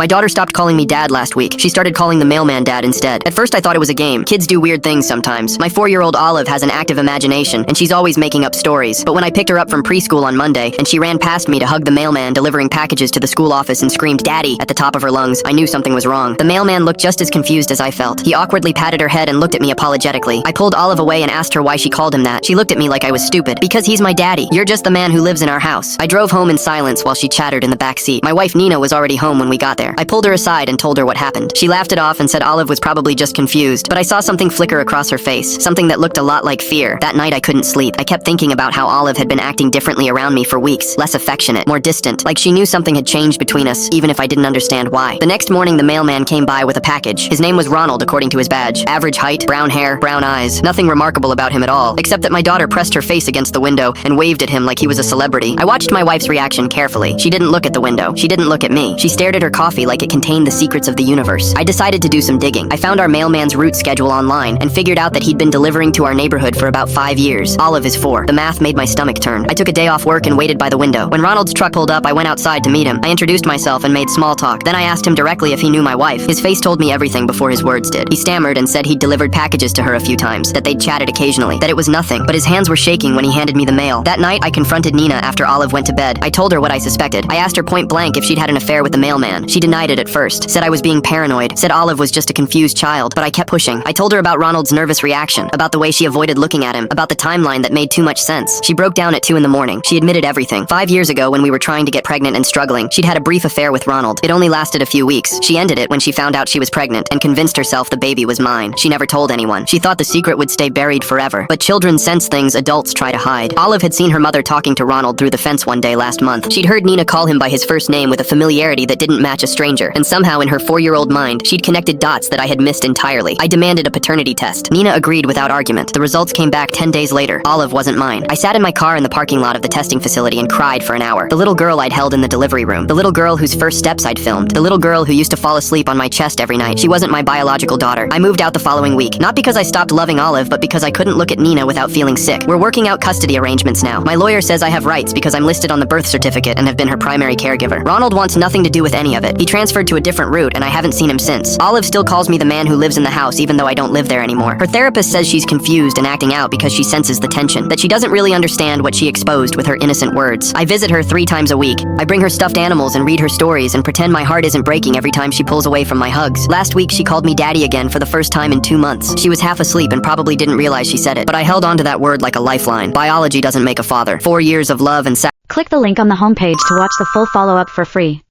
My daughter stopped calling me dad last week. She started calling the mailman dad instead. At first I thought it was a game. Kids do weird things sometimes. My 4-year-old Olive has an active imagination, and she's always making up stories. But when I picked her up from preschool on Monday, and she ran past me to hug the mailman delivering packages to the school office and screamed "Daddy" at the top of her lungs, I knew something was wrong. The mailman looked just as confused as I felt. He awkwardly patted her head and looked at me apologetically. I pulled Olive away and asked her why she called him that. She looked at me like I was stupid. Because he's my daddy. You're just the man who lives in our house. I drove home in silence while she chattered in the back seat. My wife Nina was already home when we got there. I pulled her aside and told her what happened. She laughed it off and said Olive was probably just confused, but I saw something flicker across her face, something that looked a lot like fear. That night I couldn't sleep. I kept thinking about how Olive had been acting differently around me for weeks, less affectionate, more distant, like she knew something had changed between us, even if I didn't understand why. The next morning the mailman came by with a package. His name was Ronald according to his badge. Average height, brown hair, brown eyes. Nothing remarkable about him at all, except that my daughter pressed her face against the window and waved at him like he was a celebrity. I watched my wife's reaction carefully. She didn't look at the window. She didn't look at me. She stared at her coffee like it contained the secrets of the universe. I decided to do some digging. I found our mailman's route schedule online and figured out that he'd been delivering to our neighborhood for about 5 years. Olive is 4. The math made my stomach turn. I took a day off work and waited by the window. When Ronald's truck pulled up, I went outside to meet him. I introduced myself and made small talk. Then I asked him directly if he knew my wife. His face told me everything before his words did. He stammered and said he'd delivered packages to her a few times, that they'd chatted occasionally, that it was nothing, but his hands were shaking when he handed me the mail. That night, I confronted Nina after Olive went to bed. I told her what I suspected. I asked her point blank if she'd had an affair with the mailman. She denied it at first, said I was being paranoid, said Olive was just a confused child, but I kept pushing. I told her about Ronald's nervous reaction, about the way she avoided looking at him, about the timeline that made too much sense. She broke down at 2 in the morning. She admitted everything. 5 years ago, when we were trying to get pregnant and struggling, she'd had a brief affair with Ronald. It only lasted a few weeks. She ended it when she found out she was pregnant and convinced herself the baby was mine. She never told anyone. She thought the secret would stay buried forever. But children sense things adults try to hide. Olive had seen her mother talking to Ronald through the fence one day last month. She'd heard Nina call him by his first name with a familiarity that didn't match a stranger, and somehow in her 4-year-old mind, she'd connected dots that I had missed entirely. I demanded a paternity test. Nina agreed without argument. The results came back 10 days later. Olive wasn't mine. I sat in my car in the parking lot of the testing facility and cried for an hour. The little girl I'd held in the delivery room. The little girl whose first steps I'd filmed. The little girl who used to fall asleep on my chest every night. She wasn't my biological daughter. I moved out the following week. Not because I stopped loving Olive, but because I couldn't look at Nina without feeling sick. We're working out custody arrangements now. My lawyer says I have rights because I'm listed on the birth certificate and have been her primary caregiver. Ronald wants nothing to do with any of it. He transferred to a different route and I haven't seen him since. Olive still calls me the man who lives in the house even though I don't live there anymore. Her therapist says she's confused and acting out because she senses the tension, that she doesn't really understand what she exposed with her innocent words. I visit her 3 times a week. I bring her stuffed animals and read her stories and pretend my heart isn't breaking every time she pulls away from my hugs. Last week she called me daddy again for the first time in 2 months. She was half asleep and probably didn't realize she said it, but I held on to that word like a lifeline. Biology doesn't make a father. 4 years of love and Click the link on the homepage to watch the full follow-up for free.